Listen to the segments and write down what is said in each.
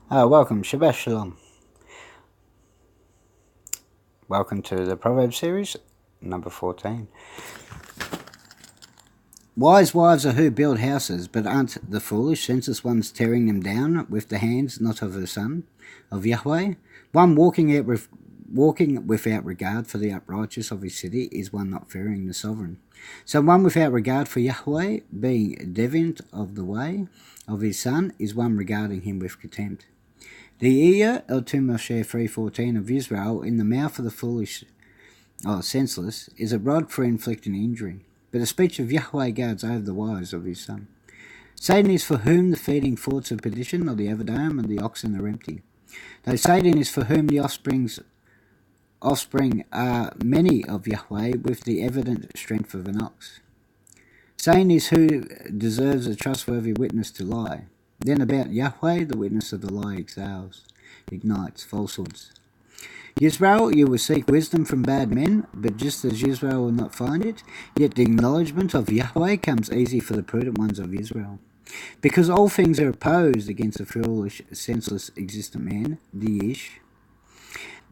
Welcome, Shabbat Shalom. Welcome to the Proverbs series, number 14. Wise wives are who build houses, but aren't the foolish, senseless ones tearing them down with the hands not of the Son of Yahweh? One walking without regard for the uprightness of his city is one not fearing the sovereign. So one without regard for Yahweh, being deviant of the way of his Son, is one regarding him with contempt. The ear of Moshe 3:14 of Israel in the mouth of the foolish or senseless is a rod for inflicting injury, but the speech of Yahweh guards over the wise of his Son. Satan is for whom the feeding thoughts of perdition, or the Avodam and the oxen are empty. Though Satan is for whom the offspring are many of Yahweh with the evident strength of an ox. Satan is who deserves a trustworthy witness to lie. Then about Yahweh, the witness of the lie ignites falsehoods. Yisrael, you will seek wisdom from bad men, but just as Yisrael will not find it, yet the acknowledgement of Yahweh comes easy for the prudent ones of Israel. Because all things are opposed against a foolish, senseless, existent man, the Ish,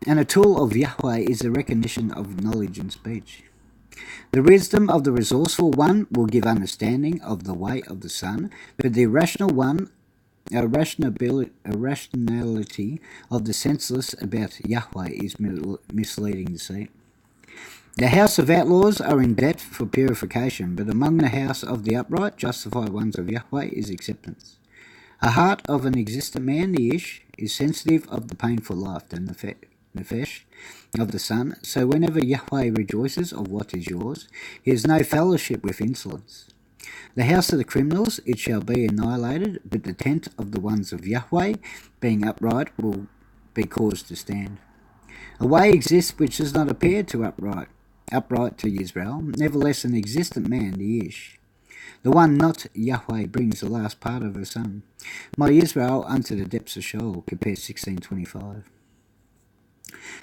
and a tool of Yahweh is the recognition of knowledge and speech. The wisdom of the resourceful one will give understanding of the way of the Son, but the irrational one, irrationality of the senseless about Yahweh is misleading deceit. The house of outlaws are in debt for purification, but among the house of the upright, justified ones of Yahweh is acceptance. A heart of an existent man, the Ish, is sensitive of the painful life, and the nefesh of the Son, so whenever Yahweh rejoices of what is yours, he has no fellowship with insolence. The house of the criminals, it shall be annihilated, but the tent of the ones of Yahweh, being upright, will be caused to stand. A way exists which does not appear to upright to Israel, nevertheless an existent man, the Ish. The one not Yahweh brings the last part of her son. My Israel unto the depths of Sheol, compare 16:25.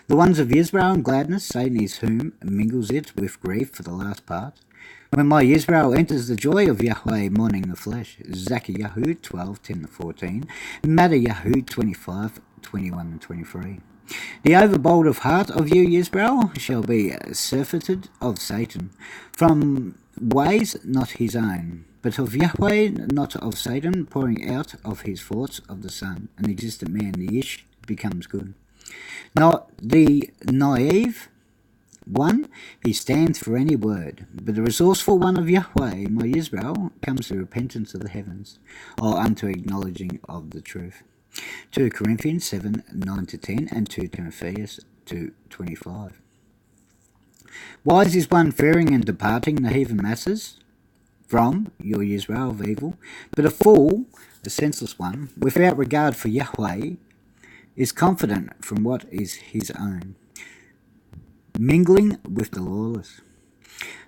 The ones of Israel and gladness, Satan is whom mingles it with grief for the last part. When my Israel enters the joy of Yahweh mourning the flesh, Zechariah 12:10-14, Maddayahu 25:21 and 23. The overbold of heart of you, Israel, shall be surfeited of Satan, from ways not his own, but of Yahweh, not of Satan, pouring out of his thoughts of the Son. An existent man, the Ish, becomes good. Not the naive one, he stands for any word, but the resourceful one of Yahweh, my Israel, comes to repentance of the heavens, or unto acknowledging of the truth. 2 Corinthians 7:9-10 and 2 Timothy 2:25. Wise is one fearing and departing the heathen masses from your Israel of evil, but a fool, a senseless one, without regard for Yahweh, is confident from what is his own, mingling with the lawless.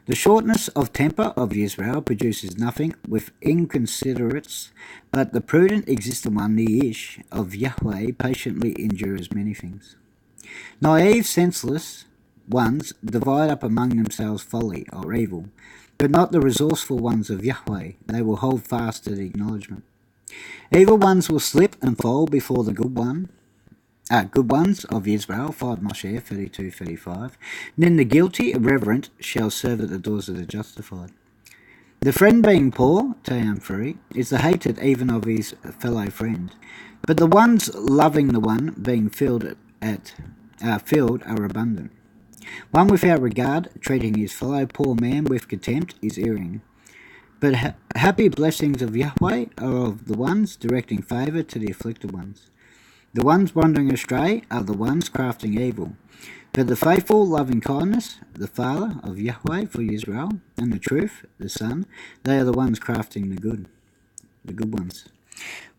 The shortness of temper of Israel produces nothing with inconsiderates, but the prudent existent one, the Ish, of Yahweh, patiently endures many things. Naive, senseless ones divide up among themselves folly or evil, but not the resourceful ones of Yahweh. They will hold fast to the acknowledgement. Evil ones will slip and fall before the good ones of Israel, 5 Moshe 32:35. Then the guilty, irreverent, shall serve at the doors of the justified. The friend being poor, Tayam 3, is the hated even of his fellow friend. But the ones loving the one being filled are abundant. One without regard, treating his fellow poor man with contempt, is erring. But happy blessings of Yahweh are of the ones directing favour to the afflicted ones. The ones wandering astray are the ones crafting evil. But the faithful, loving kindness, the Father of Yahweh for Israel, and the truth, the Son, they are the ones crafting the good ones,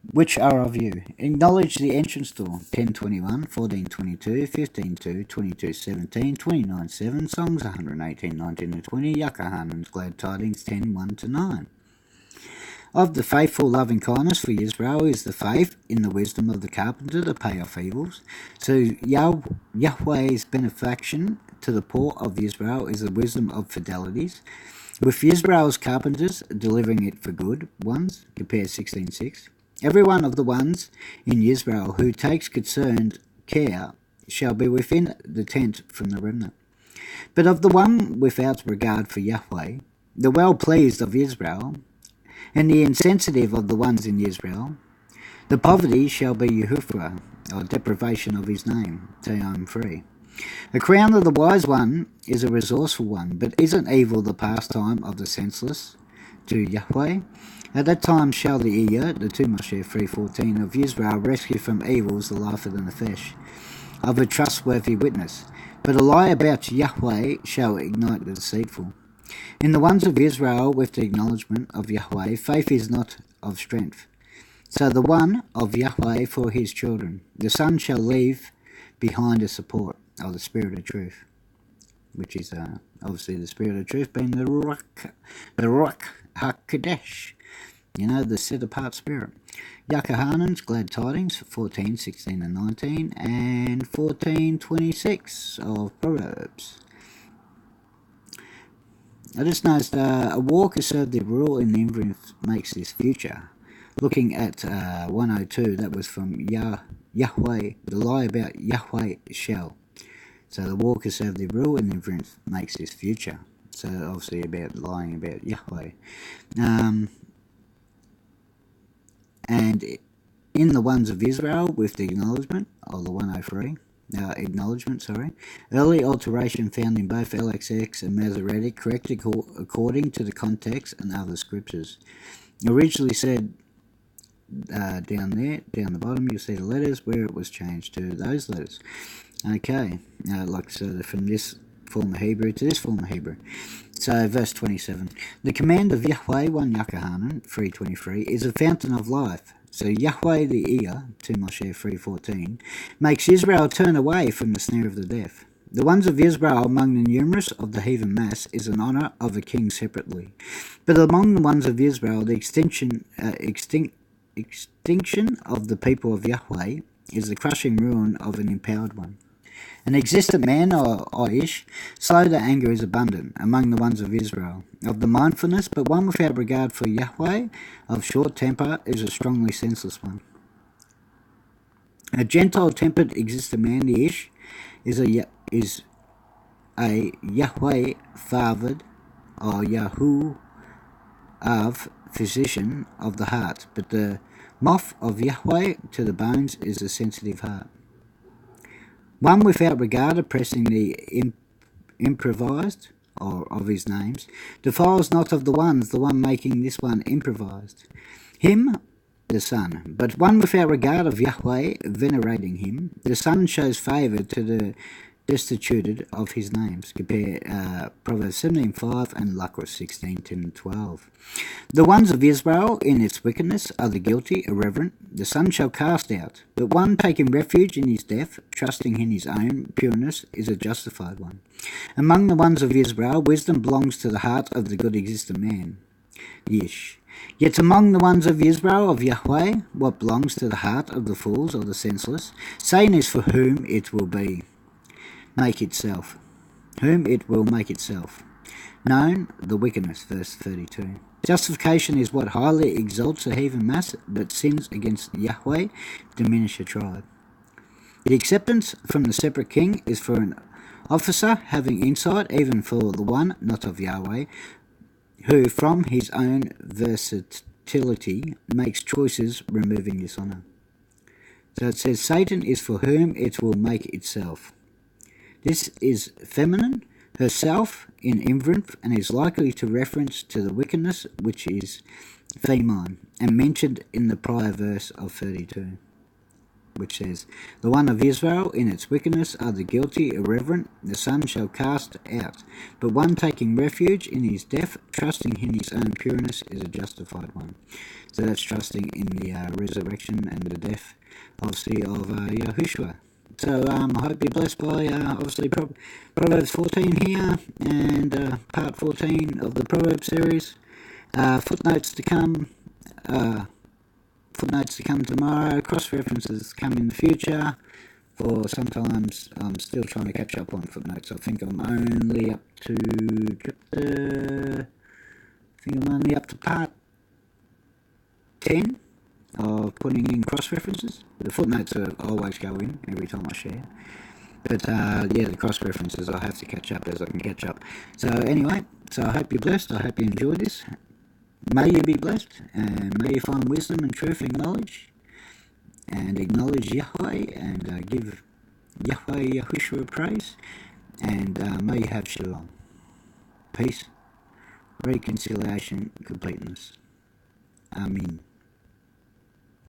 which are of you. Acknowledge the entrance door, 10:21, 14:22, 15:2, 22:17, 29:7, Songs 118, 19 and 20, Yakahanan's Glad Tidings 10:1-9. Of the faithful loving kindness for Israel is the faith in the wisdom of the carpenter to pay off evils. So Yahweh's benefaction to the poor of Israel is the wisdom of fidelities, with Israel's carpenters delivering it for good ones, compare 16:6. Every one of the ones in Israel who takes concerned care shall be within the tent from the remnant. But of the one without regard for Yahweh, the well-pleased of Israel, and the insensitive of the ones in Israel, the poverty shall be Yehuphra, or deprivation of his name, till I am free. The crown of the wise one is a resourceful one, but isn't evil the pastime of the senseless to Yahweh? At that time shall the ear, the 2 Moshe 3:14 of Israel, rescue from evils the life of the nefesh, of a trustworthy witness. But a lie about Yahweh shall ignite the deceitful. In the ones of Israel with the acknowledgement of Yahweh, faith is not of strength. So the one of Yahweh for his children, the son shall leave behind a support of the Spirit of truth, which is obviously the Spirit of truth being the Ruach HaKodesh, the set-apart Spirit. Yachahanan's glad tidings, 14, 16 and 19, and 14:26 of Proverbs. I just noticed a war conservative rule in the influence makes this future. Looking at 102, that was from Yahweh, the lie about Yahweh shall. So the war conservative rule in the influence makes this future. So obviously about lying about Yahweh. And in the ones of Israel with the acknowledgement of the 103, early alteration found in both LXX and Masoretic, corrected according to the context and other scriptures. Originally said down the bottom, you'll see the letters where it was changed to those letters. Okay, from this form of Hebrew to this form of Hebrew. So, verse 27. The command of Yahweh, 1 Yachahanan 3:23, is a fountain of life. So Yahweh the ear, 2 Moshe 3:14, makes Israel turn away from the snare of the deaf. The ones of Israel among the numerous of the heathen mass is an honour of a king separately. But among the ones of Israel, the extinction of the people of Yahweh is the crushing ruin of an empowered one. An existent man, or Ish, slow to anger is abundant among the ones of Israel, of the mindfulness, but one without regard for Yahweh, of short temper, is a strongly senseless one. A Gentile-tempered existent man, the Ish, is a Yahweh-fathered, or Yahu of physician of the heart, but the moth of Yahweh to the bones is a sensitive heart. One without regard, oppressing the improvised, or of his names, defiles not of the ones, the one making this one improvised. Him, the Son, but one without regard of Yahweh, venerating him, the Son shows favour to the destituted of his names. Compare Proverbs 17:5 and Lacros 16:10 and 12. The ones of Israel in its wickedness are the guilty, irreverent. The Son shall cast out. But one taking refuge in his death, trusting in his own pureness, is a justified one. Among the ones of Israel, wisdom belongs to the heart of the good existent man. Yish. Yet among the ones of Israel, of Yahweh, what belongs to the heart of the fools or the senseless, saying is for whom it will be. Make itself. Whom it will make itself. Known, the wickedness, verse 32. Justification is what highly exalts a heathen mass, but sins against Yahweh diminish a tribe. The acceptance from the separate king is for an officer having insight, even for the one not of Yahweh, who from his own versatility makes choices removing dishonour. So it says, Satan is for whom it will make itself. This is feminine, herself in inference, and is likely to reference to the wickedness which is feminine, and mentioned in the prior verse of 32, which says, The one of Israel in its wickedness are the guilty, irreverent, the Son shall cast out. But one taking refuge in his death, trusting in his own pureness, is a justified one. So that's trusting in the resurrection and the death, obviously, of Yahushua. So I hope you're blessed by, obviously, Proverbs 14 here, and part 14 of the Proverbs series. Footnotes to come tomorrow, cross-references come in the future, for sometimes I'm still trying to catch up on footnotes. I think I'm only up to part 10 of putting in cross-references. The footnotes always go in every time I share. But yeah, the cross-references I have to catch up as I can catch up. So anyway, so I hope you're blessed. I hope you enjoyed this. May you be blessed, and may you find wisdom and truth and knowledge, and acknowledge Yahweh, and give Yahweh Yahushua praise, and may you have shalom, peace, reconciliation, completeness. Amen.